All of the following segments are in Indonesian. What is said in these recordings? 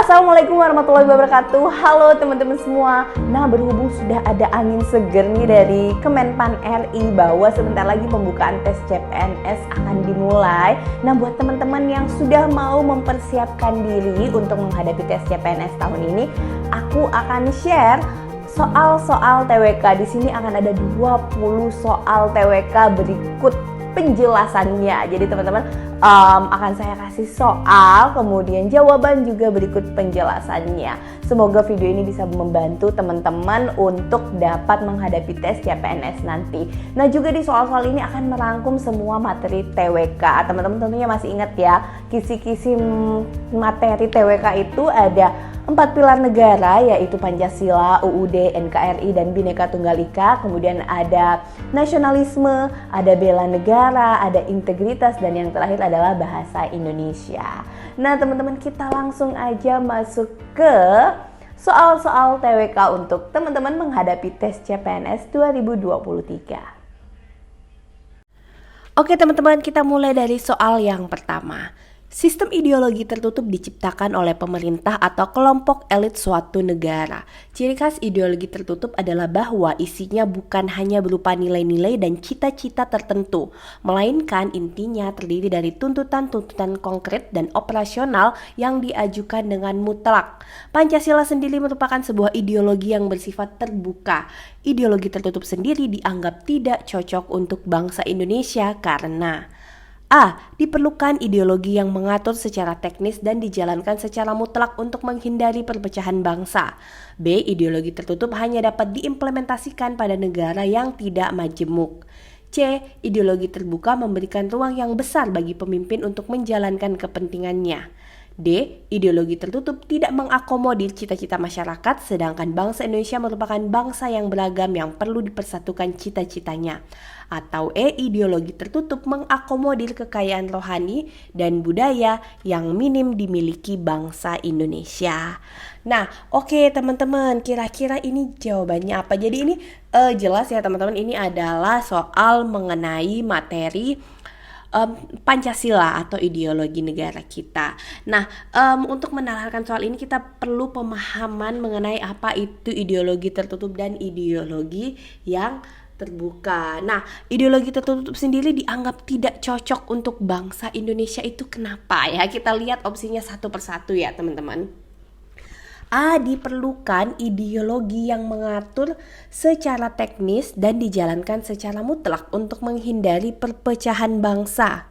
Assalamualaikum warahmatullahi wabarakatuh. Halo teman-teman semua. Nah, berhubung sudah ada angin seger nih dari Kemenpan RI bahwa sebentar lagi pembukaan tes CPNS akan dimulai. Nah, buat teman-teman yang sudah mau mempersiapkan diri untuk menghadapi tes CPNS tahun ini, aku akan share soal-soal TWK. Di sini akan ada 20 soal TWK berikut penjelasannya. Jadi teman-teman akan saya kasih soal, kemudian jawaban juga berikut penjelasannya. Semoga video ini bisa membantu teman-teman untuk dapat menghadapi tes CPNS nanti. Nah, juga di soal-soal ini akan merangkum semua materi TWK. Teman-teman tentunya masih ingat ya, kisi-kisi materi TWK itu ada 4 pilar negara, yaitu Pancasila, UUD, NKRI, dan Bhinneka Tunggal Ika. Kemudian ada nasionalisme, ada bela negara, ada integritas, dan yang terakhir adalah bahasa Indonesia. Nah, teman-teman, kita langsung aja masuk ke soal-soal TWK untuk teman-teman menghadapi tes CPNS 2023. Oke teman-teman, kita mulai dari soal yang pertama. Sistem ideologi tertutup diciptakan oleh pemerintah atau kelompok elit suatu negara. Ciri khas ideologi tertutup adalah bahwa isinya bukan hanya berupa nilai-nilai dan cita-cita tertentu, melainkan intinya terdiri dari tuntutan-tuntutan konkret dan operasional yang diajukan dengan mutlak. Pancasila sendiri merupakan sebuah ideologi yang bersifat terbuka. Ideologi tertutup sendiri dianggap tidak cocok untuk bangsa Indonesia karena A. Diperlukan ideologi yang mengatur secara teknis dan dijalankan secara mutlak untuk menghindari perpecahan bangsa. B. Ideologi tertutup hanya dapat diimplementasikan pada negara yang tidak majemuk. C. Ideologi terbuka memberikan ruang yang besar bagi pemimpin untuk menjalankan kepentingannya. D. Ideologi tertutup tidak mengakomodir cita-cita masyarakat, sedangkan bangsa Indonesia merupakan bangsa yang beragam yang perlu dipersatukan cita-citanya. Atau E. Ideologi tertutup mengakomodir kekayaan rohani dan budaya yang minim dimiliki bangsa Indonesia. Nah, oke teman-teman, kira-kira ini jawabannya apa? Jadi ini jelas ya teman-teman, ini adalah soal mengenai materi Pancasila atau ideologi negara kita. Nah, untuk menalarkan soal ini kita perlu pemahaman mengenai apa itu ideologi tertutup dan ideologi yang terbuka. Nah, ideologi tertutup sendiri dianggap tidak cocok untuk bangsa Indonesia. Itu kenapa ya? Kita lihat opsinya satu persatu ya teman-teman. A. Diperlukan ideologi yang mengatur secara teknis dan dijalankan secara mutlak untuk menghindari perpecahan bangsa.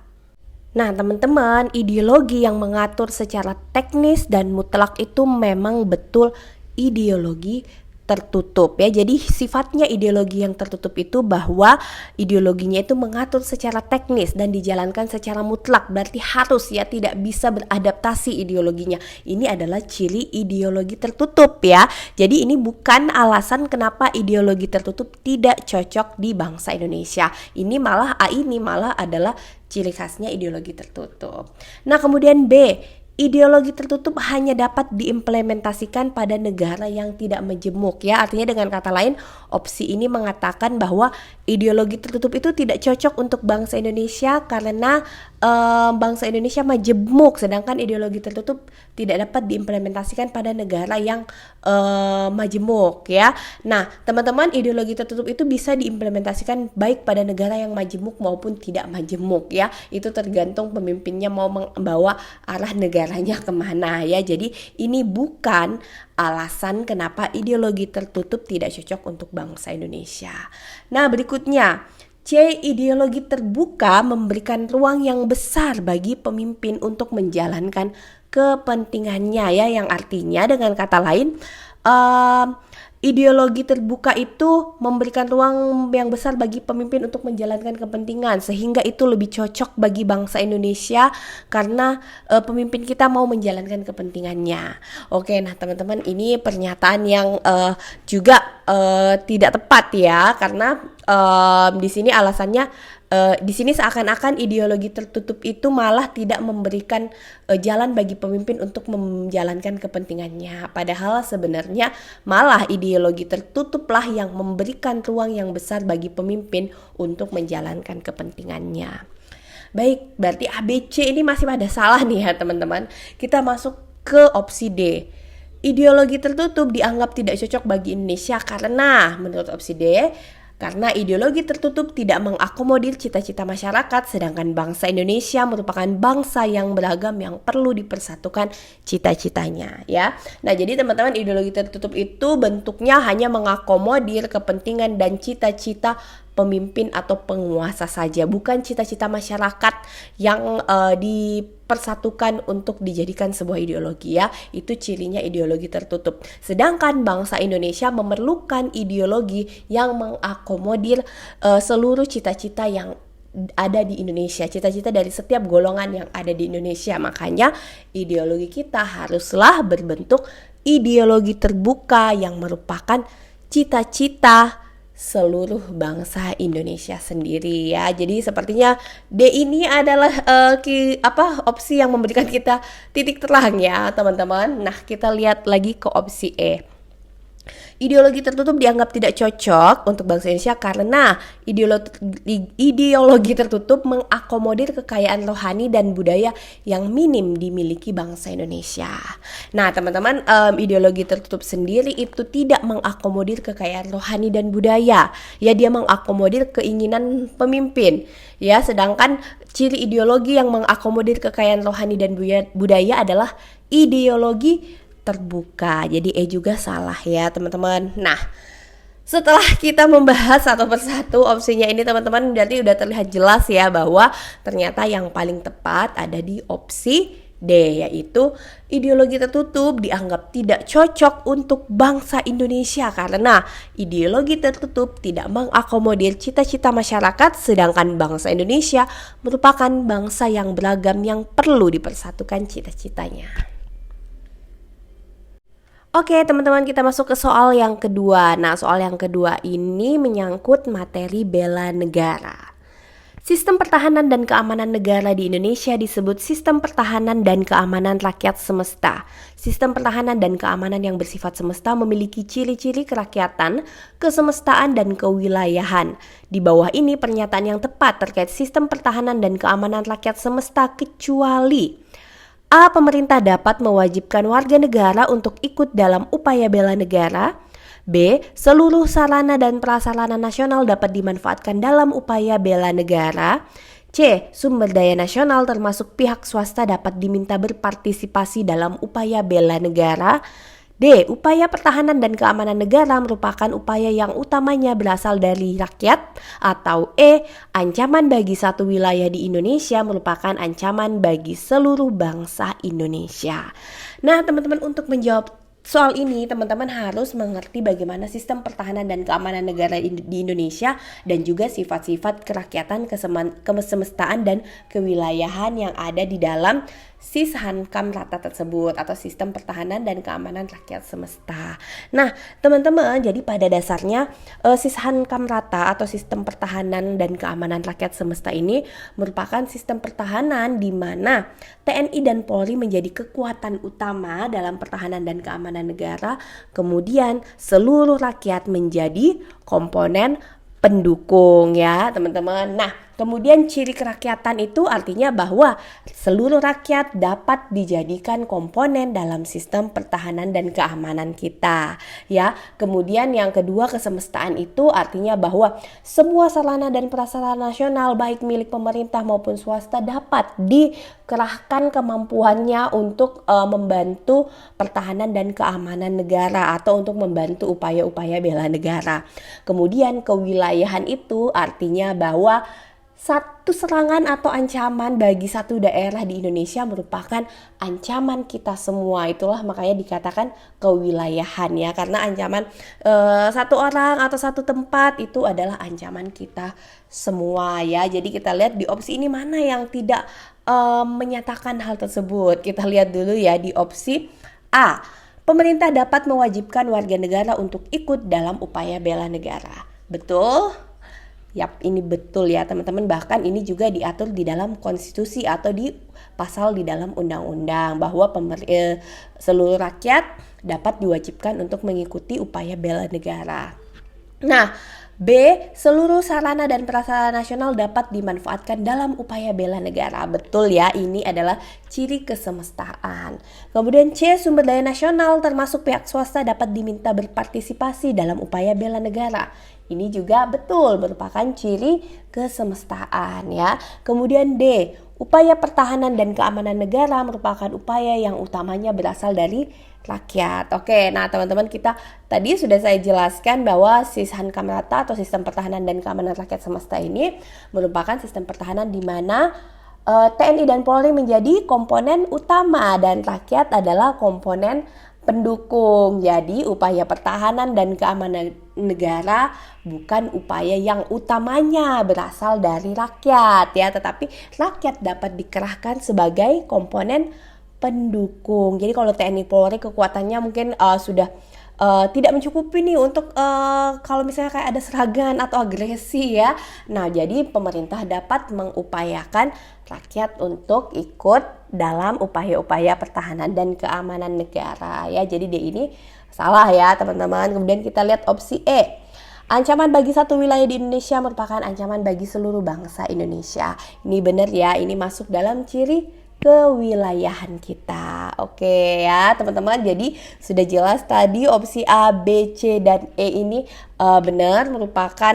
Nah teman-teman, ideologi yang mengatur secara teknis dan mutlak itu memang betul ideologi tertutup ya. Jadi sifatnya ideologi yang tertutup itu bahwa ideologinya itu mengatur secara teknis dan dijalankan secara mutlak. Berarti harus ya, tidak bisa beradaptasi ideologinya. Ini adalah ciri ideologi tertutup ya. Jadi ini bukan alasan kenapa ideologi tertutup tidak cocok di bangsa Indonesia. Ini malah adalah ciri khasnya ideologi tertutup. Nah, kemudian B. Ideologi tertutup hanya dapat diimplementasikan pada negara yang tidak majemuk ya. Artinya dengan kata lain, opsi ini mengatakan bahwa ideologi tertutup itu tidak cocok untuk bangsa Indonesia karena bangsa Indonesia majemuk, sedangkan ideologi tertutup tidak dapat diimplementasikan pada negara yang majemuk ya. Nah, teman-teman, ideologi tertutup itu bisa diimplementasikan baik pada negara yang majemuk maupun tidak majemuk ya. Itu tergantung pemimpinnya mau membawa arah negaranya kemana ya. Jadi ini bukan alasan kenapa ideologi tertutup tidak cocok untuk bangsa Indonesia. Nah, berikutnya C. Ideologi terbuka memberikan ruang yang besar bagi pemimpin untuk menjalankan kepentingannya ya, yang artinya dengan kata lain ideologi terbuka itu memberikan ruang yang besar bagi pemimpin untuk menjalankan kepentingan, sehingga itu lebih cocok bagi bangsa Indonesia karena pemimpin kita mau menjalankan kepentingannya. Oke, nah teman-teman, ini pernyataan yang juga tidak tepat ya, karena di sini alasannya di sini seakan-akan ideologi tertutup itu malah tidak memberikan jalan bagi pemimpin untuk menjalankan kepentingannya. Padahal sebenarnya malah ideologi tertutuplah yang memberikan ruang yang besar bagi pemimpin untuk menjalankan kepentingannya. Baik, berarti ABC ini masih ada salah nih ya teman-teman. Kita masuk ke opsi D. Ideologi tertutup dianggap tidak cocok bagi Indonesia karena menurut opsi D, karena ideologi tertutup tidak mengakomodir cita-cita masyarakat, sedangkan bangsa Indonesia merupakan bangsa yang beragam yang perlu dipersatukan cita-citanya, ya. Nah, jadi teman-teman, ideologi tertutup itu bentuknya hanya mengakomodir kepentingan dan cita-cita pemimpin atau penguasa saja, bukan cita-cita masyarakat yang dipersatukan untuk dijadikan sebuah ideologi, ya. Itu cirinya ideologi tertutup. Sedangkan bangsa Indonesia memerlukan ideologi yang mengakomodir seluruh cita-cita yang ada di Indonesia, cita-cita dari setiap golongan yang ada di Indonesia. Makanya ideologi kita haruslah berbentuk ideologi terbuka yang merupakan cita-cita seluruh bangsa Indonesia sendiri, ya. Jadi sepertinya D ini adalah opsi yang memberikan kita titik terang, ya teman-teman. Nah, kita lihat lagi ke opsi E. Ideologi tertutup dianggap tidak cocok untuk bangsa Indonesia karena ideologi tertutup mengakomodir kekayaan rohani dan budaya yang minim dimiliki bangsa Indonesia. Nah, teman-teman, ideologi tertutup sendiri itu tidak mengakomodir kekayaan rohani dan budaya. Ya, dia mengakomodir keinginan pemimpin. Ya, sedangkan ciri ideologi yang mengakomodir kekayaan rohani dan budaya adalah ideologi terbuka. Jadi E juga salah, ya teman-teman. Nah, setelah kita membahas satu persatu opsinya ini, teman-teman, berarti udah terlihat jelas ya bahwa ternyata yang paling tepat ada di opsi D, yaitu ideologi tertutup dianggap tidak cocok untuk bangsa Indonesia karena ideologi tertutup tidak mengakomodir cita-cita masyarakat, sedangkan bangsa Indonesia merupakan bangsa yang beragam yang perlu dipersatukan cita-citanya. Oke, teman-teman, kita masuk ke soal yang kedua. Nah, soal yang kedua ini menyangkut materi bela negara. Sistem pertahanan dan keamanan negara di Indonesia disebut sistem pertahanan dan keamanan rakyat semesta. Sistem pertahanan dan keamanan yang bersifat semesta memiliki ciri-ciri kerakyatan, kesemestaan, dan kewilayahan. Di bawah ini pernyataan yang tepat terkait sistem pertahanan dan keamanan rakyat semesta kecuali A. Pemerintah dapat mewajibkan warga negara untuk ikut dalam upaya bela negara. B. Seluruh sarana dan prasarana nasional dapat dimanfaatkan dalam upaya bela negara. C. Sumber daya nasional termasuk pihak swasta dapat diminta berpartisipasi dalam upaya bela negara. D. Upaya pertahanan dan keamanan negara merupakan upaya yang utamanya berasal dari rakyat. Atau E. Ancaman bagi satu wilayah di Indonesia merupakan ancaman bagi seluruh bangsa Indonesia. Nah, teman-teman, untuk menjawab soal ini, teman-teman harus mengerti bagaimana sistem pertahanan dan keamanan negara di Indonesia dan juga sifat-sifat kerakyatan, kesemestaan, dan kewilayahan yang ada di dalam Sishankam Rata tersebut atau sistem pertahanan dan keamanan rakyat semesta. Nah, teman-teman, jadi pada dasarnya Sishankam Rata atau sistem pertahanan dan keamanan rakyat semesta ini merupakan sistem pertahanan di mana TNI dan Polri menjadi kekuatan utama dalam pertahanan dan keamanan negara, kemudian seluruh rakyat menjadi komponen pendukung, ya teman-teman. Nah, kemudian ciri kerakyatan itu artinya bahwa seluruh rakyat dapat dijadikan komponen dalam sistem pertahanan dan keamanan kita, ya. Kemudian yang kedua, kesemestaan itu artinya bahwa semua sarana dan prasarana nasional baik milik pemerintah maupun swasta dapat dikerahkan kemampuannya untuk membantu pertahanan dan keamanan negara atau untuk membantu upaya-upaya bela negara. Kemudian kewilayahan itu artinya bahwa satu serangan atau ancaman bagi satu daerah di Indonesia merupakan ancaman kita semua. Itulah makanya dikatakan kewilayahan, ya, karena ancaman satu orang atau satu tempat itu adalah ancaman kita semua, ya. Jadi kita lihat di opsi ini mana yang tidak menyatakan hal tersebut. Kita lihat dulu, ya, di opsi A. Pemerintah dapat mewajibkan warga negara untuk ikut dalam upaya bela negara. Betul? Yap, ini betul, ya teman-teman. Bahkan ini juga diatur di dalam konstitusi atau di pasal di dalam undang-undang bahwa seluruh rakyat dapat diwajibkan untuk mengikuti upaya bela negara. Nah, B. Seluruh sarana dan prasarana nasional dapat dimanfaatkan dalam upaya bela negara. Betul ya, ini adalah ciri kesemestaan. Kemudian C. Sumber daya nasional termasuk pihak swasta dapat diminta berpartisipasi dalam upaya bela negara. Ini juga betul, merupakan ciri kesemestaan ya. Kemudian D. Upaya pertahanan dan keamanan negara merupakan upaya yang utamanya berasal dari rakyat. Oke, nah teman-teman, kita tadi sudah saya jelaskan bahwa Sishankamrata atau sistem pertahanan dan keamanan rakyat semesta ini merupakan sistem pertahanan di mana TNI dan Polri menjadi komponen utama dan rakyat adalah komponen pendukung. Jadi upaya pertahanan dan keamanan negara bukan upaya yang utamanya berasal dari rakyat ya, tetapi rakyat dapat dikerahkan sebagai komponen pendukung. Jadi kalau TNI Polri kekuatannya mungkin sudah tidak mencukupi nih untuk kalau misalnya kayak ada serangan atau agresi ya. Nah, jadi pemerintah dapat mengupayakan rakyat untuk ikut dalam upaya-upaya pertahanan dan keamanan negara ya. Jadi dia ini salah ya teman-teman. Kemudian kita lihat opsi E. Ancaman bagi satu wilayah di Indonesia merupakan ancaman bagi seluruh bangsa Indonesia. Ini benar ya, ini masuk dalam ciri kewilayahan kita. Oke ya teman-teman, jadi sudah jelas tadi opsi A, B, C, dan E ini benar merupakan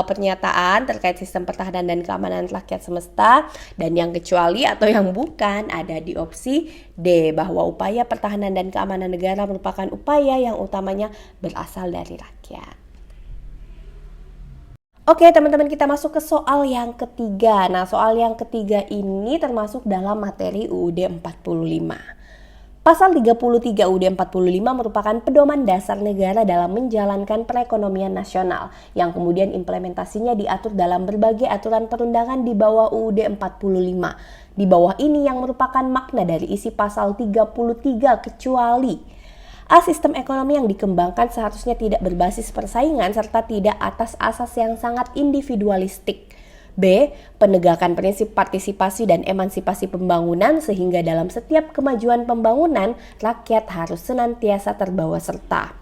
pernyataan terkait sistem pertahanan dan keamanan rakyat semesta, dan yang kecuali atau yang bukan ada di opsi D, bahwa upaya pertahanan dan keamanan negara merupakan upaya yang utamanya berasal dari rakyat. Oke teman-teman, kita masuk ke soal yang ketiga. Nah, soal yang ketiga ini termasuk dalam materi UUD 45. Pasal 33 UUD 45 merupakan pedoman dasar negara dalam menjalankan perekonomian nasional, yang kemudian implementasinya diatur dalam berbagai aturan perundangan di bawah UUD 45. Di bawah ini yang merupakan makna dari isi pasal 33 kecuali A. Sistem ekonomi yang dikembangkan seharusnya tidak berbasis persaingan serta tidak atas asas yang sangat individualistik. B. Penegakan prinsip partisipasi dan emansipasi pembangunan sehingga dalam setiap kemajuan pembangunan rakyat harus senantiasa terbawa serta.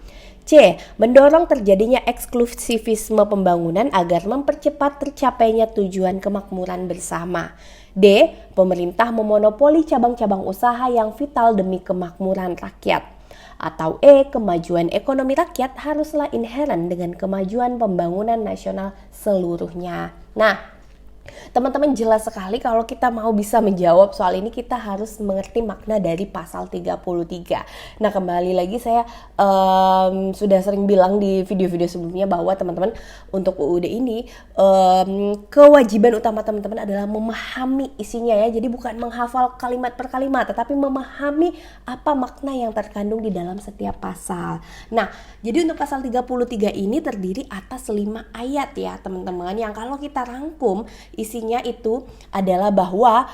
C. Mendorong terjadinya eksklusivisme pembangunan agar mempercepat tercapainya tujuan kemakmuran bersama. D. Pemerintah memonopoli cabang-cabang usaha yang vital demi kemakmuran rakyat. Atau E. Kemajuan ekonomi rakyat haruslah inheren dengan kemajuan pembangunan nasional seluruhnya. Nah, teman-teman, jelas sekali kalau kita mau bisa menjawab soal ini kita harus mengerti makna dari pasal 33. Nah, kembali lagi saya sudah sering bilang di video-video sebelumnya bahwa teman-teman untuk UUD ini kewajiban utama teman-teman adalah memahami isinya ya. Jadi bukan menghafal kalimat per kalimat, tetapi memahami apa makna yang terkandung di dalam setiap pasal. Nah, jadi untuk pasal 33 ini terdiri atas 5 ayat ya teman-teman, yang kalau kita rangkum isinya itu adalah bahwa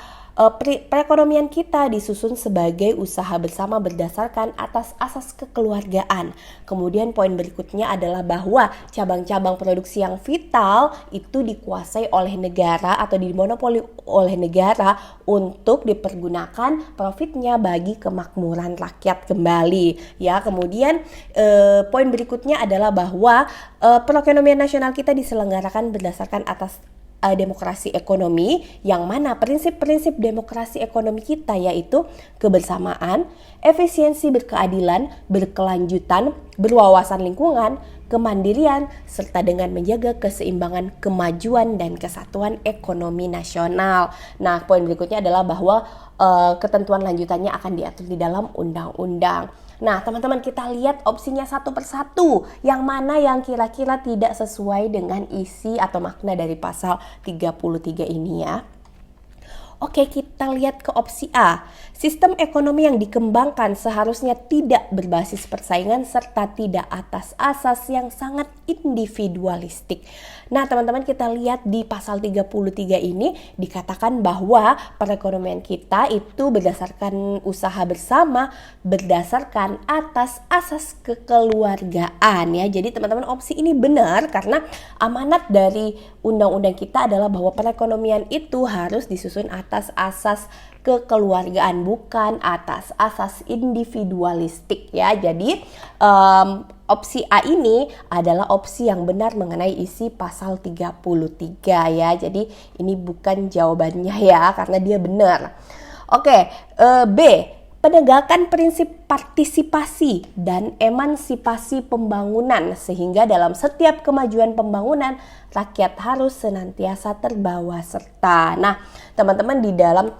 perekonomian kita disusun sebagai usaha bersama berdasarkan atas asas kekeluargaan. Kemudian poin berikutnya adalah bahwa cabang-cabang produksi yang vital itu dikuasai oleh negara atau dimonopoli oleh negara untuk dipergunakan profitnya bagi kemakmuran rakyat kembali. Ya, kemudian poin berikutnya adalah bahwa perekonomian nasional kita diselenggarakan berdasarkan atas demokrasi ekonomi, yang mana prinsip-prinsip demokrasi ekonomi kita yaitu kebersamaan, efisiensi, berkeadilan, berkelanjutan, berwawasan lingkungan, kemandirian, serta dengan menjaga keseimbangan, kemajuan, dan kesatuan ekonomi nasional. Nah, poin berikutnya adalah bahwa ketentuan lanjutannya akan diatur di dalam undang-undang. Nah, teman-teman, kita lihat opsinya satu persatu, yang mana yang kira-kira tidak sesuai dengan isi atau makna dari pasal 33 ini ya. Oke, kita lihat ke opsi A. Sistem ekonomi yang dikembangkan seharusnya tidak berbasis persaingan serta tidak atas asas yang sangat individualistik. Nah, teman-teman, kita lihat di pasal 33 ini dikatakan bahwa perekonomian kita itu berdasarkan usaha bersama, berdasarkan atas asas kekeluargaan ya. Jadi teman-teman, opsi ini benar karena amanat dari undang-undang kita adalah bahwa perekonomian itu harus disusun atas atas asas kekeluargaan, bukan atas asas individualistik ya. Jadi opsi A ini adalah opsi yang benar mengenai isi pasal 33 ya. Jadi ini bukan jawabannya ya, karena dia benar. Oke, B, penegakan prinsip partisipasi dan emansipasi pembangunan, sehingga dalam setiap kemajuan pembangunan rakyat harus senantiasa terbawa serta. Nah, teman-teman, di dalam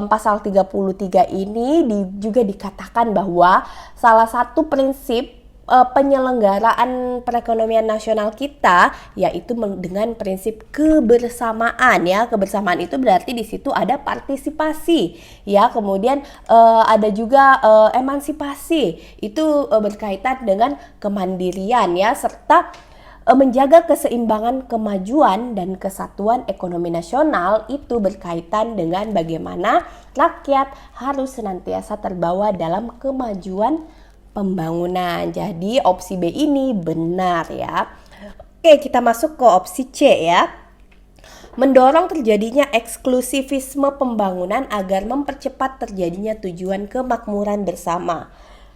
pasal 33 ini juga dikatakan bahwa salah satu prinsip penyelenggaraan perekonomian nasional kita yaitu dengan prinsip kebersamaan ya. Kebersamaan itu berarti di situ ada partisipasi ya, kemudian ada juga emansipasi, itu berkaitan dengan kemandirian ya, serta menjaga keseimbangan kemajuan dan kesatuan ekonomi nasional itu berkaitan dengan bagaimana rakyat harus senantiasa terbawa dalam kemajuan pembangunan. Jadi opsi B ini benar ya. Oke, kita masuk ke opsi C ya. Mendorong terjadinya eksklusivisme pembangunan agar mempercepat terjadinya tujuan kemakmuran bersama.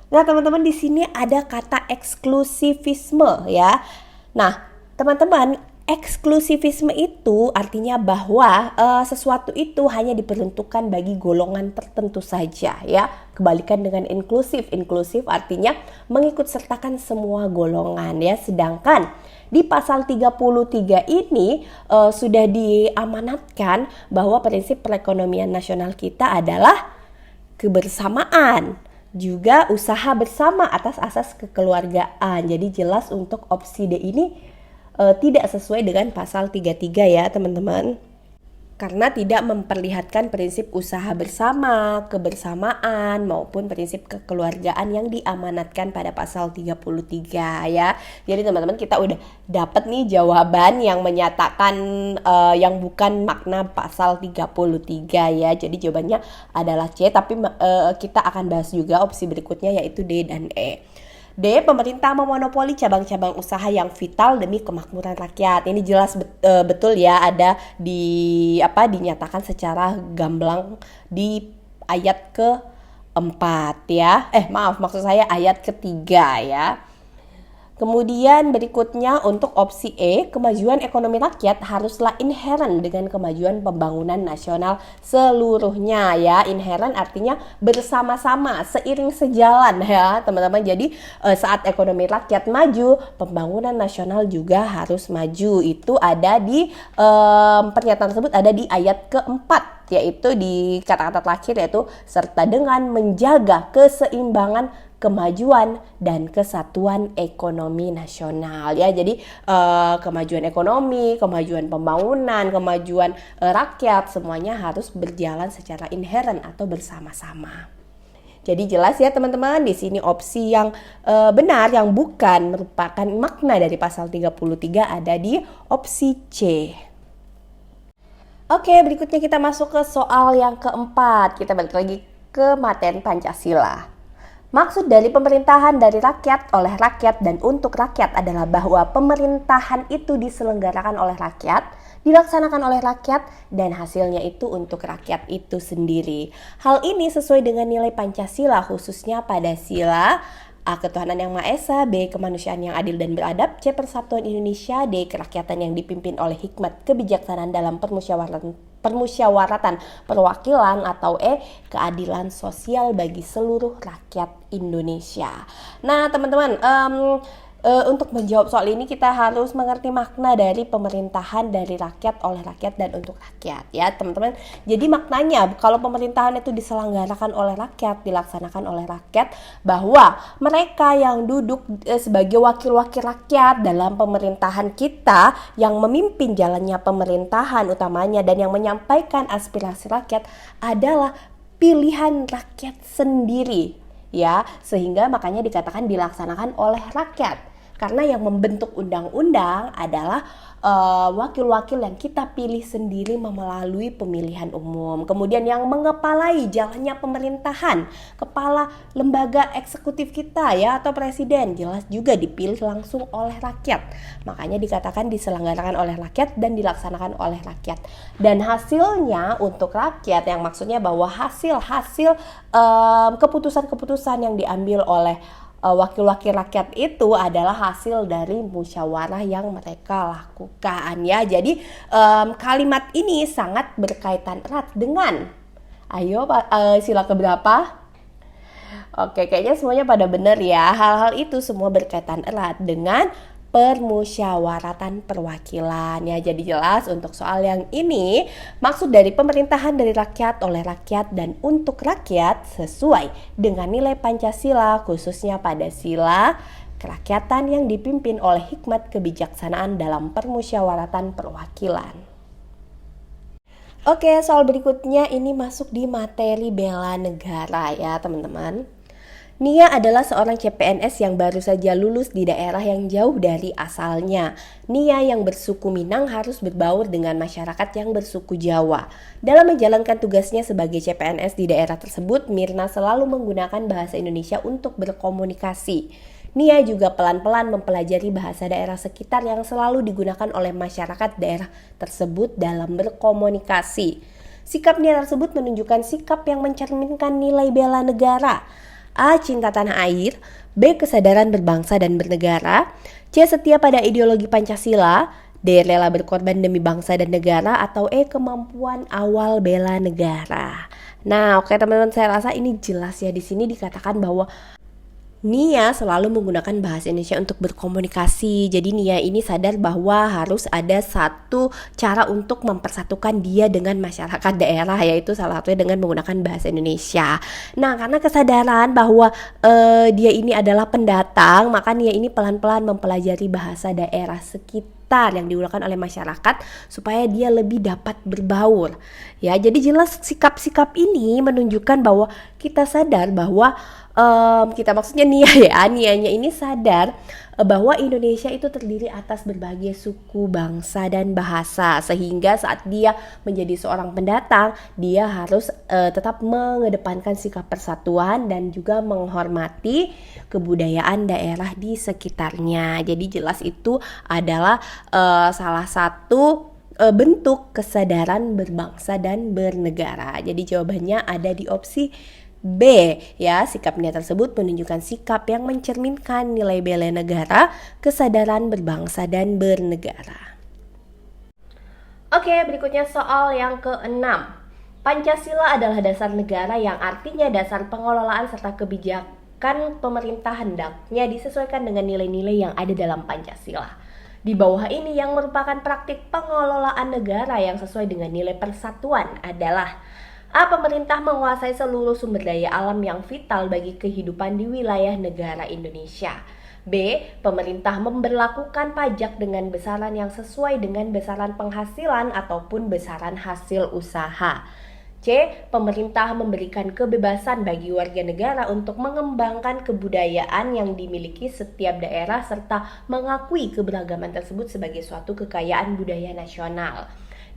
Nah, teman-teman, di sini ada kata eksklusivisme ya. Nah, teman-teman, eksklusivisme itu artinya bahwa sesuatu itu hanya diperuntukkan bagi golongan tertentu saja ya. Kebalikan dengan inklusif. Inklusif artinya mengikut sertakan semua golongan ya. Sedangkan di pasal 33 ini sudah diamanatkan bahwa prinsip perekonomian nasional kita adalah kebersamaan, juga usaha bersama atas asas kekeluargaan. Jadi jelas untuk opsi D ini tidak sesuai dengan pasal 33 ya teman-teman, karena tidak memperlihatkan prinsip usaha bersama, kebersamaan maupun prinsip kekeluargaan yang diamanatkan pada pasal 33 ya. Jadi teman-teman, kita udah dapat nih jawaban yang menyatakan yang bukan makna pasal 33 ya. Jadi jawabannya adalah C, tapi kita akan bahas juga opsi berikutnya yaitu D dan E. D, pemerintah memonopoli cabang-cabang usaha yang vital demi kemakmuran rakyat. Ini jelas betul ya, ada dinyatakan secara gamblang di ayat ke-4 ya. Maksud saya ayat ketiga ya. Kemudian berikutnya untuk opsi E, kemajuan ekonomi rakyat haruslah inheren dengan kemajuan pembangunan nasional seluruhnya ya. Inheren artinya bersama-sama, seiring sejalan ya teman-teman. Jadi saat ekonomi rakyat maju, pembangunan nasional juga harus maju. Itu ada di pernyataan tersebut ada di ayat keempat, yaitu di kata-kata terakhir, yaitu serta dengan menjaga keseimbangan kemajuan dan kesatuan ekonomi nasional ya. Jadi kemajuan ekonomi, kemajuan pembangunan, kemajuan rakyat, semuanya harus berjalan secara inheren atau bersama-sama. Jadi jelas ya teman-teman, di sini opsi yang benar yang bukan merupakan makna dari pasal 33 ada di opsi C. Oke, berikutnya kita masuk ke soal yang keempat. Kita balik lagi ke materi Pancasila. Maksud dari pemerintahan dari rakyat, oleh rakyat, dan untuk rakyat adalah bahwa pemerintahan itu diselenggarakan oleh rakyat, dilaksanakan oleh rakyat, dan hasilnya itu untuk rakyat itu sendiri. Hal ini sesuai dengan nilai Pancasila, khususnya pada sila A. Ketuhanan yang Maha Esa, B. Kemanusiaan yang adil dan beradab, C. Persatuan Indonesia, D. Kerakyatan yang dipimpin oleh hikmat kebijaksanaan dalam permusyawaratan perwakilan, atau E. Keadilan sosial bagi seluruh rakyat Indonesia. Nah teman-teman, untuk menjawab soal ini kita harus mengerti makna dari pemerintahan dari rakyat, oleh rakyat, dan untuk rakyat ya teman-teman. Jadi maknanya kalau pemerintahan itu diselenggarakan oleh rakyat, dilaksanakan oleh rakyat, bahwa mereka yang duduk sebagai wakil-wakil rakyat dalam pemerintahan kita, yang memimpin jalannya pemerintahan utamanya dan yang menyampaikan aspirasi rakyat adalah pilihan rakyat sendiri ya, sehingga makanya dikatakan dilaksanakan oleh rakyat. Karena yang membentuk undang-undang adalah wakil-wakil yang kita pilih sendiri melalui pemilihan umum. Kemudian yang mengepalai jalannya pemerintahan, kepala lembaga eksekutif kita ya atau presiden, jelas juga dipilih langsung oleh rakyat. Makanya dikatakan diselenggarakan oleh rakyat dan dilaksanakan oleh rakyat. Dan hasilnya untuk rakyat, yang maksudnya bahwa hasil keputusan-keputusan yang diambil oleh wakil-wakil rakyat itu adalah hasil dari musyawarah yang mereka lakukan ya. Jadi kalimat ini sangat berkaitan erat dengan, sila keberapa? Oke, kayaknya semuanya pada benar ya. Hal-hal itu semua berkaitan erat dengan permusyawaratan perwakilan ya. Jadi jelas untuk soal yang ini, maksud dari pemerintahan dari rakyat, oleh rakyat, dan untuk rakyat sesuai dengan nilai Pancasila, khususnya pada sila kerakyatan yang dipimpin oleh hikmat kebijaksanaan dalam permusyawaratan perwakilan. Oke, soal berikutnya ini masuk di materi bela negara ya teman-teman. Nia adalah seorang CPNS yang baru saja lulus di daerah yang jauh dari asalnya. Nia yang bersuku Minang harus berbaur dengan masyarakat yang bersuku Jawa. Dalam menjalankan tugasnya sebagai CPNS di daerah tersebut, Mirna selalu menggunakan bahasa Indonesia untuk berkomunikasi. Nia juga pelan-pelan mempelajari bahasa daerah sekitar yang selalu digunakan oleh masyarakat daerah tersebut dalam berkomunikasi. Sikap Nia tersebut menunjukkan sikap yang mencerminkan nilai bela negara. A. Cinta tanah air, B. Kesadaran berbangsa dan bernegara, C. Setia pada ideologi Pancasila, D. Rela berkorban demi bangsa dan negara, atau E. Kemampuan awal bela negara. Nah, oke teman-teman, saya rasa ini jelas ya. Di sini dikatakan bahwa Nia selalu menggunakan bahasa Indonesia untuk berkomunikasi. Jadi Nia ini sadar bahwa harus ada satu cara untuk mempersatukan dia dengan masyarakat daerah, yaitu salah satunya dengan menggunakan bahasa Indonesia. Nah, karena kesadaran bahwa dia ini adalah pendatang, maka Nia ini pelan-pelan mempelajari bahasa daerah sekitar yang digunakan oleh masyarakat supaya dia lebih dapat berbaur. Ya, jadi jelas sikap-sikap ini menunjukkan bahwa kita sadar bahwa kita maksudnya Nianya ini sadar bahwa Indonesia itu terdiri atas berbagai suku, bangsa, dan bahasa, sehingga saat dia menjadi seorang pendatang, dia harus tetap mengedepankan sikap persatuan dan juga menghormati kebudayaan daerah di sekitarnya. Jadi jelas itu adalah salah satu bentuk kesadaran berbangsa dan bernegara. Jadi jawabannya ada di opsi B ya. Sikap Nia tersebut menunjukkan sikap yang mencerminkan nilai bela negara, kesadaran berbangsa dan bernegara. Oke, berikutnya soal yang ke-6. Pancasila adalah dasar negara yang artinya dasar pengelolaan serta kebijakan pemerintah hendaknya disesuaikan dengan nilai-nilai yang ada dalam Pancasila. Di bawah ini yang merupakan praktik pengelolaan negara yang sesuai dengan nilai persatuan adalah A. Pemerintah menguasai seluruh sumber daya alam yang vital bagi kehidupan di wilayah negara Indonesia. B. Pemerintah memberlakukan pajak dengan besaran yang sesuai dengan besaran penghasilan ataupun besaran hasil usaha. C. Pemerintah memberikan kebebasan bagi warga negara untuk mengembangkan kebudayaan yang dimiliki setiap daerah serta mengakui keberagaman tersebut sebagai suatu kekayaan budaya nasional.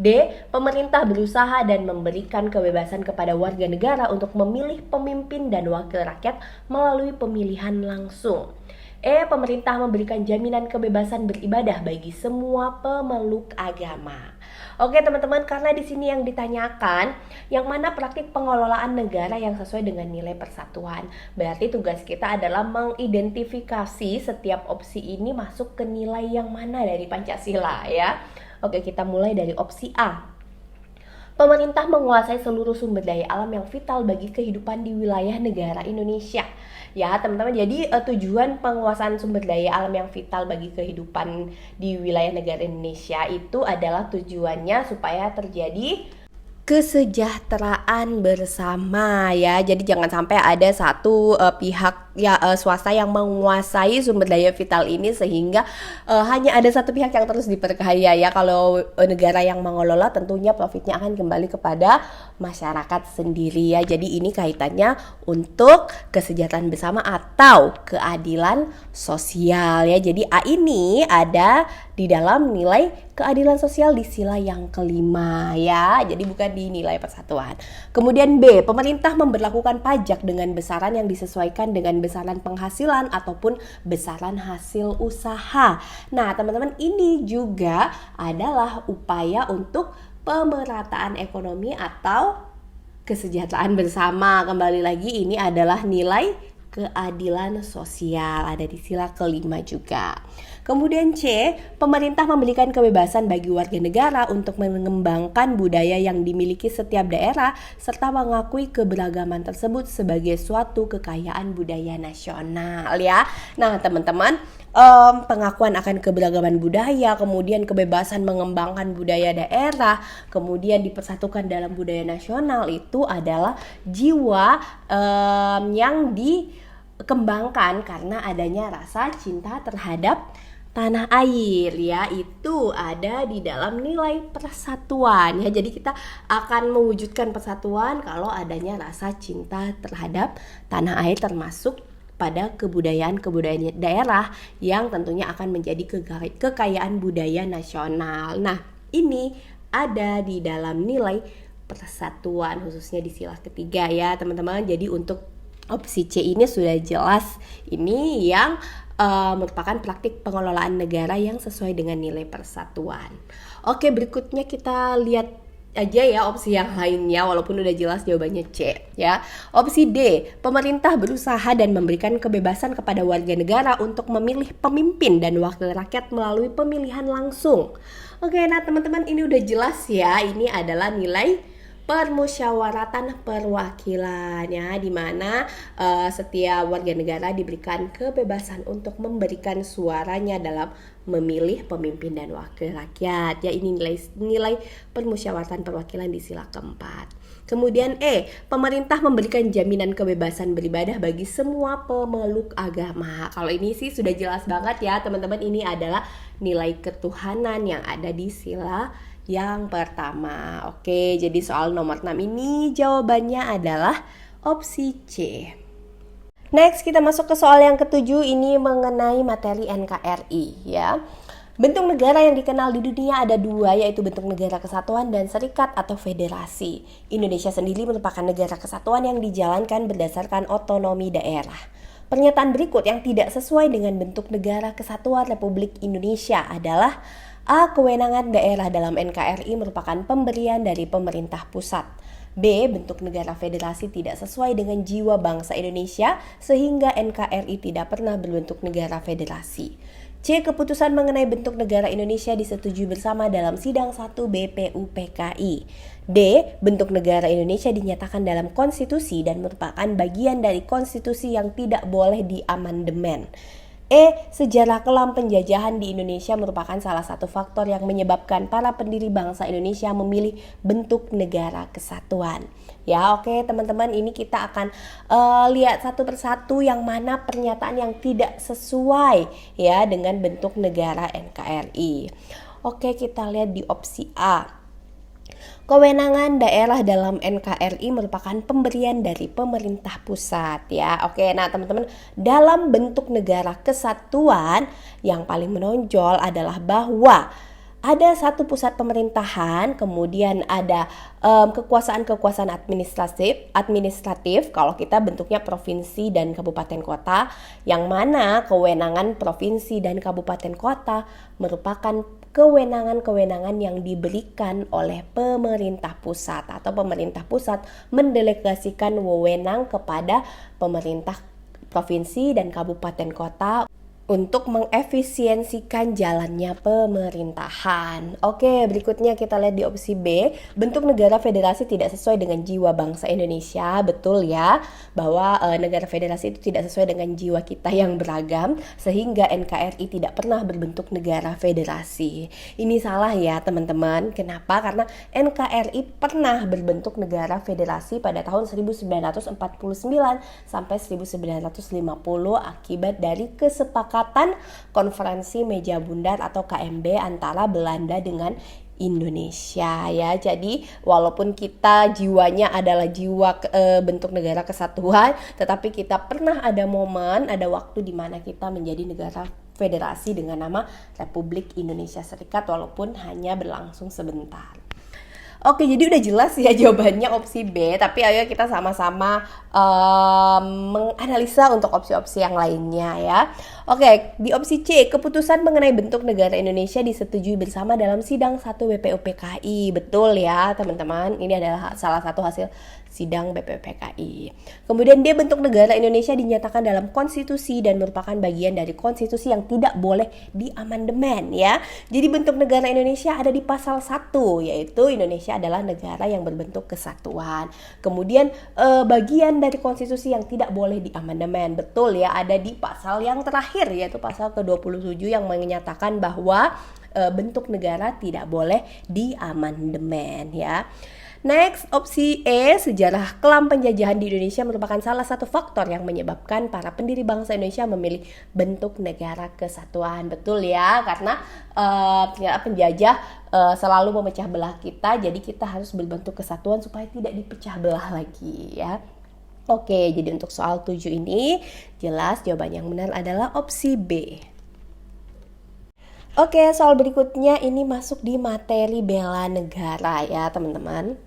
D. Pemerintah berusaha dan memberikan kebebasan kepada warga negara untuk memilih pemimpin dan wakil rakyat melalui pemilihan langsung. E. Pemerintah memberikan jaminan kebebasan beribadah bagi semua pemeluk agama. Oke teman-teman, karena di sini yang ditanyakan yang mana praktik pengelolaan negara yang sesuai dengan nilai persatuan. Berarti tugas kita adalah mengidentifikasi setiap opsi ini masuk ke nilai yang mana dari Pancasila ya. Oke, kita mulai dari opsi A. Pemerintah menguasai seluruh sumber daya alam yang vital bagi kehidupan di wilayah negara Indonesia. Ya teman-teman, jadi tujuan penguasaan sumber daya alam yang vital bagi kehidupan di wilayah negara Indonesia itu adalah tujuannya supaya terjadi kesejahteraan bersama ya. Jadi jangan sampai ada satu pihak swasta yang menguasai sumber daya vital ini, sehingga hanya ada satu pihak yang terus diperkaya ya. Kalau negara yang mengelola, tentunya profitnya akan kembali kepada masyarakat sendiri ya. Jadi ini kaitannya untuk kesejahteraan bersama atau keadilan sosial ya. Jadi A ini ada di dalam nilai keadilan sosial di sila yang kelima ya. Jadi bukan di nilai persatuan. Kemudian B, pemerintah memberlakukan pajak dengan besaran yang disesuaikan dengan besaran penghasilan ataupun besaran hasil usaha. Nah, teman-teman, ini juga adalah upaya untuk pemerataan ekonomi atau kesejahteraan bersama. Kembali lagi, ini adalah nilai keadilan sosial, ada di sila kelima juga. Kemudian C, pemerintah memberikan kebebasan bagi warga negara untuk mengembangkan budaya yang dimiliki setiap daerah serta mengakui keberagaman tersebut sebagai suatu kekayaan budaya nasional ya. Nah, teman-teman, pengakuan akan keberagaman budaya, kemudian kebebasan mengembangkan budaya daerah, kemudian dipersatukan dalam budaya nasional, itu adalah jiwa yang dikembangkan karena adanya rasa cinta terhadap tanah air ya. Itu ada di dalam nilai persatuan ya. Jadi kita akan mewujudkan persatuan kalau adanya rasa cinta terhadap tanah air, termasuk pada kebudayaan daerah yang tentunya akan menjadi kekayaan budaya nasional. Nah, ini ada di dalam nilai persatuan, khususnya di sila ketiga ya teman-teman. Jadi untuk opsi C ini sudah jelas, ini yang merupakan praktik pengelolaan negara yang sesuai dengan nilai persatuan. Oke, berikutnya kita lihat aja ya opsi yang lainnya, walaupun udah jelas jawabannya C ya. Opsi D, pemerintah berusaha dan memberikan kebebasan kepada warga negara untuk memilih pemimpin dan wakil rakyat melalui pemilihan langsung. Oke, nah teman-teman, ini udah jelas ya, ini adalah nilai permusyawaratan perwakilan ya, di mana setiap warga negara diberikan kebebasan untuk memberikan suaranya dalam memilih pemimpin dan wakil rakyat ya. Ini nilai permusyawaratan perwakilan di sila keempat. Kemudian E, pemerintah memberikan jaminan kebebasan beribadah bagi semua pemeluk agama. Kalau ini sih sudah jelas banget ya teman-teman, ini adalah nilai ketuhanan yang ada di sila yang pertama. Oke, jadi soal nomor 6 ini jawabannya adalah opsi C. Next, kita masuk ke soal yang ketujuh, ini mengenai materi NKRI ya. Bentuk negara yang dikenal di dunia ada dua, yaitu bentuk negara kesatuan dan serikat atau federasi. Indonesia sendiri merupakan negara kesatuan yang dijalankan berdasarkan otonomi daerah. Pernyataan berikut yang tidak sesuai dengan bentuk negara kesatuan Republik Indonesia adalah: A. Kewenangan daerah dalam NKRI merupakan pemberian dari pemerintah pusat. B. Bentuk negara federasi tidak sesuai dengan jiwa bangsa Indonesia sehingga NKRI tidak pernah berbentuk negara federasi. C. Keputusan mengenai bentuk negara Indonesia disetujui bersama dalam sidang 1 BPUPKI. D. Bentuk negara Indonesia dinyatakan dalam konstitusi dan merupakan bagian dari konstitusi yang tidak boleh diamandemen. E. Sejarah kelam penjajahan di Indonesia merupakan salah satu faktor yang menyebabkan para pendiri bangsa Indonesia memilih bentuk negara kesatuan. Ya, oke teman-teman, ini kita akan lihat satu persatu yang mana pernyataan yang tidak sesuai ya dengan bentuk negara NKRI. Oke, kita lihat di opsi A. Kewenangan daerah dalam NKRI merupakan pemberian dari pemerintah pusat ya. Oke, nah teman-teman, dalam bentuk negara kesatuan yang paling menonjol adalah bahwa ada satu pusat pemerintahan, kemudian ada kekuasaan-kekuasaan administratif kalau kita bentuknya provinsi dan kabupaten kota, yang mana kewenangan provinsi dan kabupaten kota merupakan kewenangan-kewenangan yang diberikan oleh pemerintah pusat, atau pemerintah pusat mendelegasikan wewenang kepada pemerintah provinsi dan kabupaten kota untuk mengefisiensikan jalannya pemerintahan. Oke, berikutnya kita lihat di opsi B, bentuk negara federasi tidak sesuai dengan jiwa bangsa Indonesia. Betul ya, bahwa negara federasi itu tidak sesuai dengan jiwa kita yang beragam, sehingga NKRI tidak pernah berbentuk negara federasi. Ini salah ya teman-teman. Kenapa? Karena NKRI pernah berbentuk negara federasi pada tahun 1949 sampai 1950 akibat dari kesepakatan konferensi meja bundar atau KMB antara Belanda dengan Indonesia ya. Jadi walaupun kita jiwanya adalah jiwa bentuk negara kesatuan, tetapi kita pernah ada momen, ada waktu di mana kita menjadi negara federasi dengan nama Republik Indonesia Serikat walaupun hanya berlangsung sebentar. Oke, jadi udah jelas ya jawabannya opsi B, tapi ayo kita sama-sama menganalisa untuk opsi-opsi yang lainnya ya. Oke, di opsi C, keputusan mengenai bentuk negara Indonesia disetujui bersama dalam sidang 1 BPUPKI. Betul ya teman-teman, ini adalah salah satu hasil sidang BPUPKI. Kemudian D, bentuk negara Indonesia dinyatakan dalam konstitusi dan merupakan bagian dari konstitusi yang tidak boleh diamandemen ya. Jadi bentuk negara Indonesia ada di pasal 1, yaitu Indonesia adalah negara yang berbentuk kesatuan. Kemudian bagian dari konstitusi yang tidak boleh diamandemen. Betul ya, ada di pasal yang terakhir yaitu pasal ke-27 yang menyatakan bahwa bentuk negara tidak boleh diamandemen ya. Next, opsi E, sejarah kelam penjajahan di Indonesia merupakan salah satu faktor yang menyebabkan para pendiri bangsa Indonesia memilih bentuk negara kesatuan. Betul ya, karena penjajah selalu memecah belah kita, jadi kita harus berbentuk kesatuan supaya tidak dipecah belah lagi ya. Oke, jadi untuk soal 7 ini jelas jawaban yang benar adalah opsi B. Oke, soal berikutnya ini masuk di materi bela negara ya teman-teman.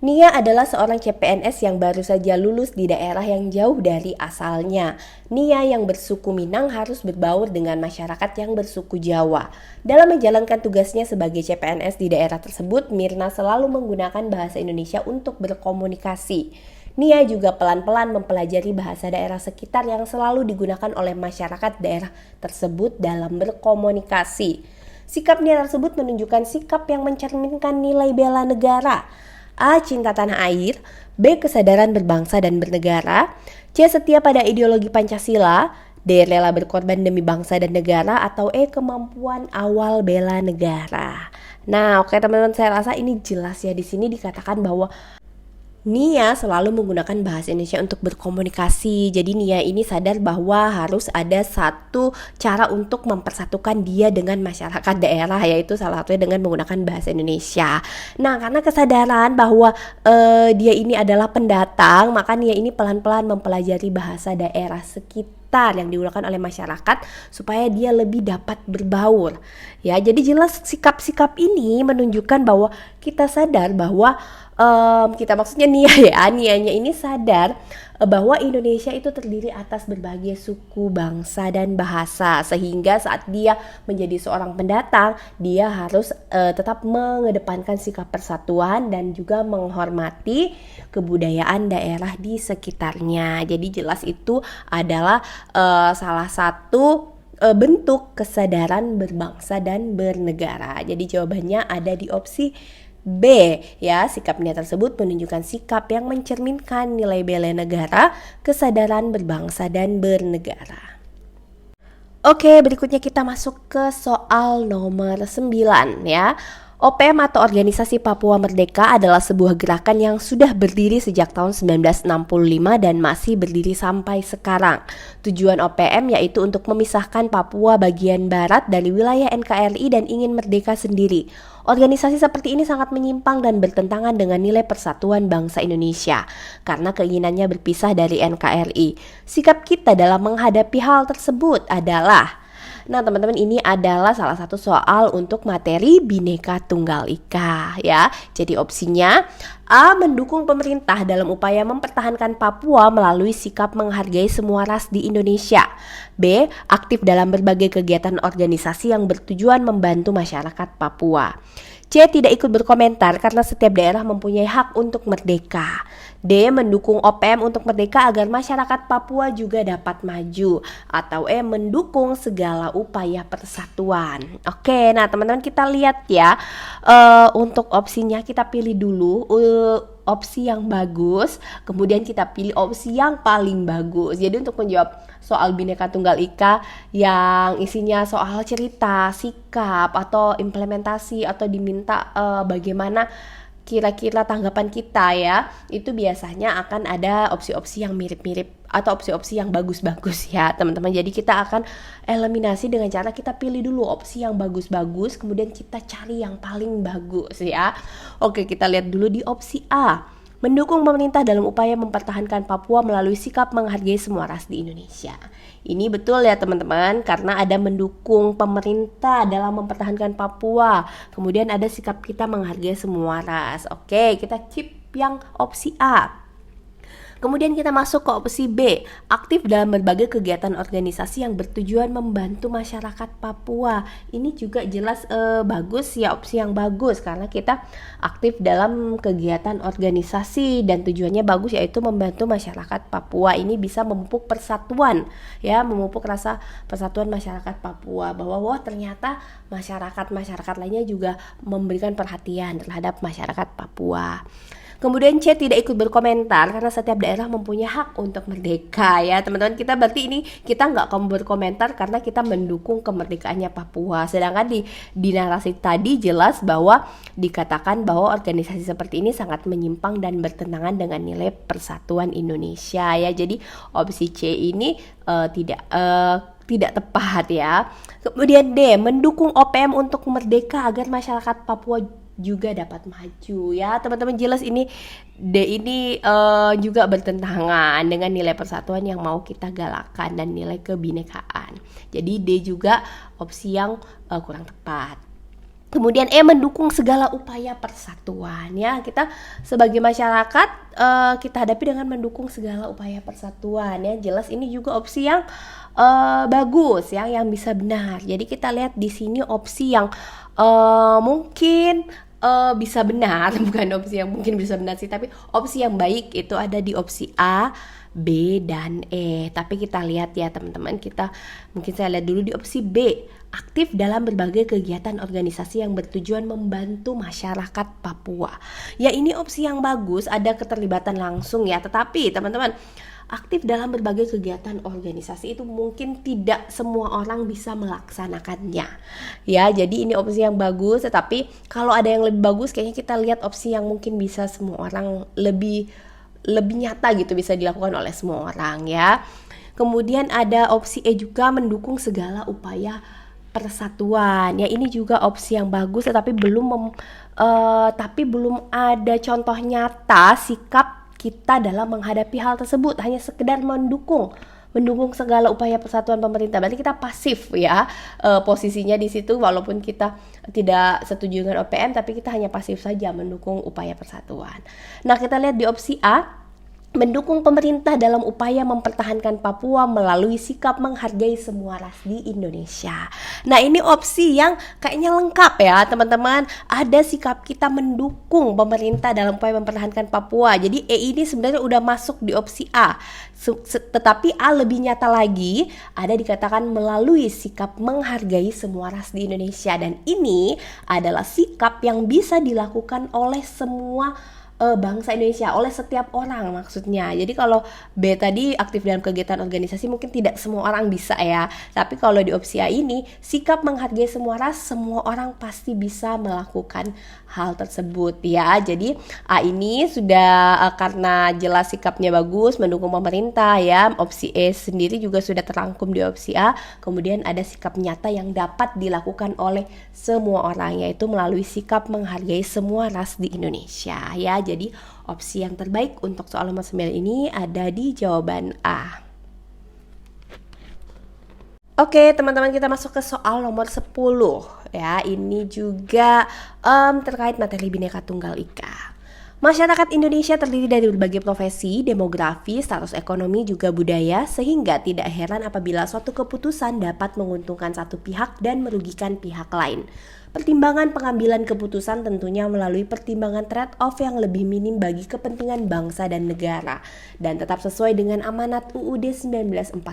Nia adalah seorang CPNS yang baru saja lulus di daerah yang jauh dari asalnya. Nia yang bersuku Minang harus berbaur dengan masyarakat yang bersuku Jawa. Dalam menjalankan tugasnya sebagai CPNS di daerah tersebut, Mirna selalu menggunakan bahasa Indonesia untuk berkomunikasi. Nia juga pelan-pelan mempelajari bahasa daerah sekitar yang selalu digunakan oleh masyarakat daerah tersebut dalam berkomunikasi. Sikap Nia tersebut menunjukkan sikap yang mencerminkan nilai bela negara. A. Cinta tanah air. B. Kesadaran berbangsa dan bernegara. C. Setia pada ideologi Pancasila. D. Rela berkorban demi bangsa dan negara. Atau E. Kemampuan awal bela negara. Nah, oke teman-teman, saya rasa ini jelas ya. Di sini dikatakan bahwa Nia selalu menggunakan bahasa Indonesia untuk berkomunikasi. Jadi Nia ini sadar bahwa harus ada satu cara untuk mempersatukan dia dengan masyarakat daerah, yaitu salah satunya dengan menggunakan bahasa Indonesia. Nah, karena kesadaran bahwa dia ini adalah pendatang, maka Nia ini pelan-pelan mempelajari bahasa daerah sekitar yang digunakan oleh masyarakat supaya dia lebih dapat berbaur. Ya, jadi jelas sikap-sikap ini menunjukkan bahwa kita sadar bahwa kita maksudnya Nianya ini sadar bahwa Indonesia itu terdiri atas berbagai suku, bangsa, dan bahasa, sehingga saat dia menjadi seorang pendatang, dia harus tetap mengedepankan sikap persatuan dan juga menghormati kebudayaan daerah di sekitarnya. Jadi jelas itu adalah salah satu bentuk kesadaran berbangsa dan bernegara. Jadi jawabannya ada di opsi B ya. Sikap Nia tersebut menunjukkan sikap yang mencerminkan nilai bela negara, kesadaran berbangsa dan bernegara. Oke, berikutnya kita masuk ke soal nomor 9 ya. OPM atau Organisasi Papua Merdeka adalah sebuah gerakan yang sudah berdiri sejak tahun 1965 dan masih berdiri sampai sekarang. Tujuan OPM yaitu untuk memisahkan Papua bagian barat dari wilayah NKRI dan ingin merdeka sendiri. Organisasi seperti ini sangat menyimpang dan bertentangan dengan nilai persatuan bangsa Indonesia karena keinginannya berpisah dari NKRI. Sikap kita dalam menghadapi hal tersebut adalah, nah teman-teman, ini adalah salah satu soal untuk materi Bhinneka Tunggal Ika ya. Jadi opsinya A. Mendukung pemerintah dalam upaya mempertahankan Papua melalui sikap menghargai semua ras di Indonesia. B. Aktif dalam berbagai kegiatan organisasi yang bertujuan membantu masyarakat Papua. C. Tidak ikut berkomentar karena setiap daerah mempunyai hak untuk merdeka. D. Mendukung OPM untuk merdeka agar masyarakat Papua juga dapat maju. Atau E. Mendukung segala upaya persatuan. Oke, nah teman-teman kita lihat ya, untuk opsinya kita pilih dulu opsi yang bagus, kemudian kita pilih opsi yang paling bagus. Jadi untuk menjawab soal Bhinneka Tunggal Ika yang isinya soal cerita, sikap, atau implementasi, atau diminta bagaimana kira-kira tanggapan kita ya, itu biasanya akan ada opsi-opsi yang mirip-mirip atau opsi-opsi yang bagus-bagus ya teman-teman. Jadi kita akan eliminasi dengan cara kita pilih dulu opsi yang bagus-bagus, kemudian kita cari yang paling bagus ya. Oke, kita lihat dulu di opsi A. Mendukung pemerintah dalam upaya mempertahankan Papua melalui sikap menghargai semua ras di Indonesia. Ini betul ya teman-teman, karena ada mendukung pemerintah dalam mempertahankan Papua. Kemudian ada sikap kita menghargai semua ras. Oke, kita keep yang opsi A. Kemudian kita masuk ke opsi B, aktif dalam berbagai kegiatan organisasi yang bertujuan membantu masyarakat Papua. Ini juga jelas bagus ya, opsi yang bagus karena kita aktif dalam kegiatan organisasi dan tujuannya bagus, yaitu membantu masyarakat Papua. Ini bisa memupuk persatuan ya, memupuk rasa persatuan masyarakat Papua, bahwa ternyata masyarakat lainnya juga memberikan perhatian terhadap masyarakat Papua. Kemudian C, tidak ikut berkomentar karena setiap daerah mempunyai hak untuk merdeka ya teman-teman. Kita berarti ini kita nggak mau berkomentar karena kita mendukung kemerdekaannya Papua. Sedangkan di narasi tadi jelas bahwa dikatakan bahwa organisasi seperti ini sangat menyimpang dan bertentangan dengan nilai persatuan Indonesia ya. Jadi opsi C ini tidak tepat ya. Kemudian D, mendukung OPM untuk merdeka agar masyarakat Papua juga dapat maju ya teman-teman. Jelas ini D ini juga bertentangan dengan nilai persatuan yang mau kita galakkan dan nilai kebinekaan. Jadi D juga opsi yang kurang tepat. Kemudian E, mendukung segala upaya persatuan ya. Kita sebagai masyarakat kita hadapi dengan mendukung segala upaya persatuan ya. Jelas ini juga opsi yang bagus ya, yang bisa benar. Jadi kita lihat di sini opsi yang mungkin bisa benar, bukan opsi yang mungkin bisa benar sih, tapi opsi yang baik itu ada di opsi A, B, dan E. Tapi kita lihat ya teman-teman, saya lihat dulu di opsi B, aktif dalam berbagai kegiatan organisasi yang bertujuan membantu masyarakat Papua. Ya ini opsi yang bagus, ada keterlibatan langsung ya, tetapi teman-teman, aktif dalam berbagai kegiatan organisasi itu mungkin tidak semua orang bisa melaksanakannya ya. Jadi ini opsi yang bagus, tetapi kalau ada yang lebih bagus kayaknya kita lihat opsi yang mungkin bisa semua orang lebih nyata gitu, bisa dilakukan oleh semua orang ya. Kemudian ada opsi E juga, mendukung segala upaya persatuan ya. Ini juga opsi yang bagus, tetapi belum ada contoh nyata sikap kita dalam menghadapi hal tersebut, hanya sekedar mendukung segala upaya persatuan pemerintah. Berarti kita pasif ya posisinya di situ, walaupun kita tidak setuju dengan OPM, tapi kita hanya pasif saja mendukung upaya persatuan. Nah, kita lihat di opsi A, mendukung pemerintah dalam upaya mempertahankan Papua melalui sikap menghargai semua ras di Indonesia. Nah, ini opsi yang kayaknya lengkap ya teman-teman. Ada sikap kita mendukung pemerintah dalam upaya mempertahankan Papua. Jadi E ini sebenarnya udah masuk di opsi A. Tetapi A lebih nyata lagi, ada dikatakan melalui sikap menghargai semua ras di Indonesia. Dan ini adalah sikap yang bisa dilakukan oleh semua bangsa Indonesia, oleh setiap orang maksudnya. Jadi kalau B tadi aktif dalam kegiatan organisasi mungkin tidak semua orang bisa ya, tapi kalau di opsi A ini sikap menghargai semua ras, semua orang pasti bisa melakukan hal tersebut ya. Jadi A ini sudah karena jelas sikapnya bagus, mendukung pemerintah ya. Opsi E sendiri juga sudah terangkum di opsi A. Kemudian ada sikap nyata yang dapat dilakukan oleh semua orang, yaitu melalui sikap menghargai semua ras di Indonesia ya. Jadi opsi yang terbaik untuk soal nomor 9 ini ada di jawaban A. Oke teman-teman, kita masuk ke soal nomor 10 ya. Ini juga terkait materi Bhinneka Tunggal Ika. Masyarakat Indonesia terdiri dari berbagai profesi, demografi, status ekonomi, juga budaya, sehingga tidak heran apabila suatu keputusan dapat menguntungkan satu pihak dan merugikan pihak lain. Pertimbangan pengambilan keputusan tentunya melalui pertimbangan trade-off yang lebih minim bagi kepentingan bangsa dan negara, dan tetap sesuai dengan amanat UUD 1945.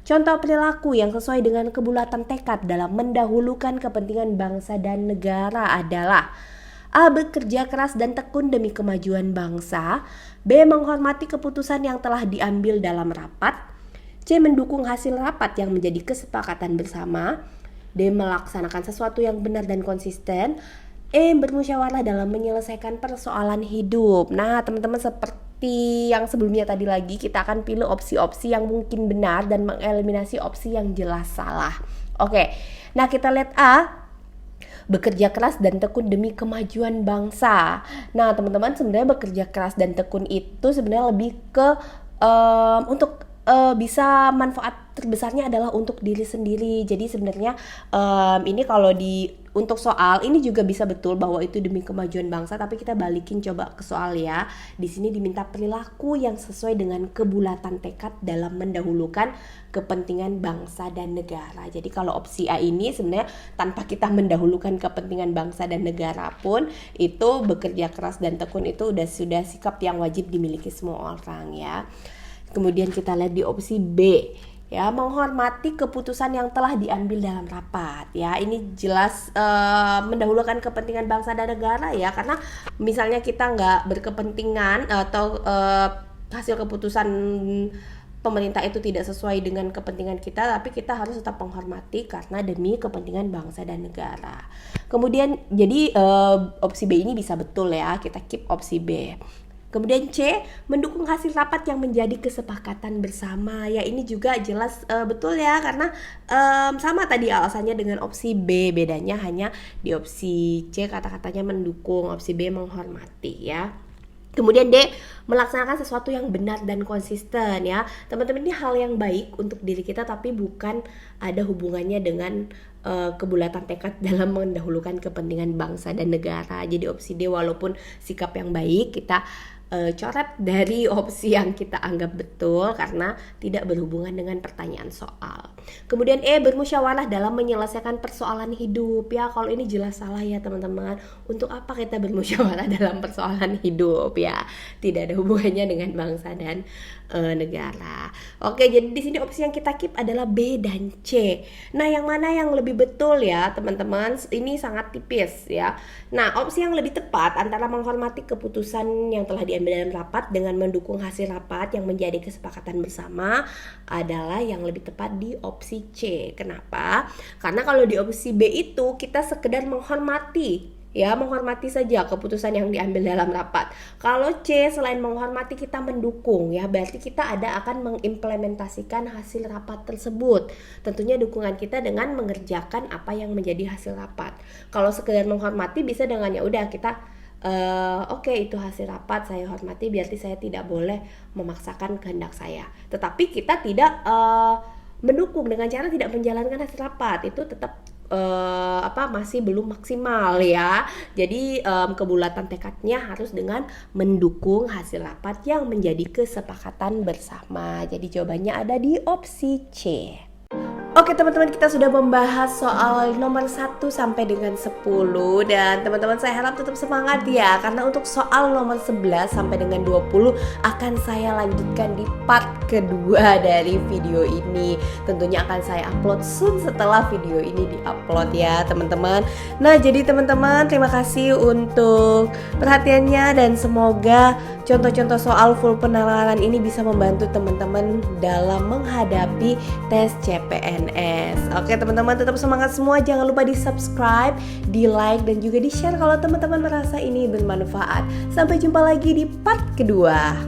Contoh perilaku yang sesuai dengan kebulatan tekad dalam mendahulukan kepentingan bangsa dan negara adalah: A. Bekerja keras dan tekun demi kemajuan bangsa. B. Menghormati keputusan yang telah diambil dalam rapat. C. Mendukung hasil rapat yang menjadi kesepakatan bersama. D. Melaksanakan sesuatu yang benar dan konsisten. E. Bermusyawarah dalam menyelesaikan persoalan hidup. Nah, teman-teman, seperti yang sebelumnya tadi lagi, kita akan pilih opsi-opsi yang mungkin benar dan mengeliminasi opsi yang jelas salah. Oke, nah kita lihat A. Bekerja keras dan tekun demi kemajuan bangsa. Nah, teman-teman, sebenarnya bekerja keras dan tekun itu sebenarnya lebih ke untuk bisa manfaat terbesarnya adalah untuk diri sendiri. Jadi sebenarnya ini kalau untuk soal ini juga bisa betul bahwa itu demi kemajuan bangsa, tapi kita balikin coba ke soal ya. Di sini diminta perilaku yang sesuai dengan kebulatan tekad dalam mendahulukan kepentingan bangsa dan negara. Jadi kalau opsi A ini sebenarnya tanpa kita mendahulukan kepentingan bangsa dan negara pun, itu bekerja keras dan tekun itu sudah sikap yang wajib dimiliki semua orang ya. Kemudian kita lihat di opsi B ya, menghormati keputusan yang telah diambil dalam rapat ya. Ini jelas mendahulukan kepentingan bangsa dan negara ya, karena misalnya kita nggak berkepentingan atau hasil keputusan pemerintah itu tidak sesuai dengan kepentingan kita, tapi kita harus tetap menghormati karena demi kepentingan bangsa dan negara. Kemudian jadi opsi B ini bisa betul ya, kita keep opsi B. Kemudian C, mendukung hasil rapat yang menjadi kesepakatan bersama. Ya, ini juga jelas betul ya, karena sama tadi alasannya dengan opsi B. Bedanya hanya di opsi C kata-katanya mendukung, opsi B menghormati ya. Kemudian D, melaksanakan sesuatu yang benar dan konsisten ya. Teman-teman, ini hal yang baik untuk diri kita, tapi bukan ada hubungannya dengan kebulatan tekad dalam mendahulukan kepentingan bangsa dan negara. Jadi opsi D walaupun sikap yang baik, kita coret dari opsi yang kita anggap betul karena tidak berhubungan dengan pertanyaan soal. Kemudian E, bermusyawarah dalam menyelesaikan persoalan hidup ya. Kalau ini jelas salah ya teman-teman. Untuk apa kita bermusyawarah dalam persoalan hidup ya? Tidak ada hubungannya dengan bangsa dan negara. Oke, jadi di sini opsi yang kita keep adalah B dan C. Nah, yang mana yang lebih betul ya teman-teman? Ini sangat tipis ya. Nah, opsi yang lebih tepat antara menghormati keputusan yang telah diambil dalam rapat dengan mendukung hasil rapat yang menjadi kesepakatan bersama adalah yang lebih tepat di opsi C. Kenapa? Karena kalau di opsi B itu kita sekedar menghormati ya, menghormati saja keputusan yang diambil dalam rapat. Kalau C, selain menghormati kita mendukung ya, berarti kita akan mengimplementasikan hasil rapat tersebut. Tentunya dukungan kita dengan mengerjakan apa yang menjadi hasil rapat. Kalau sekedar menghormati bisa dengan ya udah kita oke, itu hasil rapat saya hormati, berarti saya tidak boleh memaksakan kehendak saya. Tetapi kita tidak mendukung dengan cara tidak menjalankan hasil rapat, itu tetap masih belum maksimal ya. Jadi kebulatan tekadnya harus dengan mendukung hasil rapat yang menjadi kesepakatan bersama. Jadi jawabannya ada di opsi C. Oke teman-teman, kita sudah membahas soal nomor 1 sampai dengan 10. Dan teman-teman, saya harap tetap semangat ya, karena untuk soal nomor 11 sampai dengan 20 akan saya lanjutkan di part kedua dari video ini. Tentunya akan saya upload soon setelah video ini diupload ya teman-teman. Nah, jadi teman-teman, terima kasih untuk perhatiannya dan semoga contoh-contoh soal full penalaran ini bisa membantu teman-teman dalam menghadapi tes CPNS. Oke teman-teman, tetap semangat semua. Jangan lupa di subscribe, di like, dan juga di share kalau teman-teman merasa ini bermanfaat. Sampai jumpa lagi di part kedua.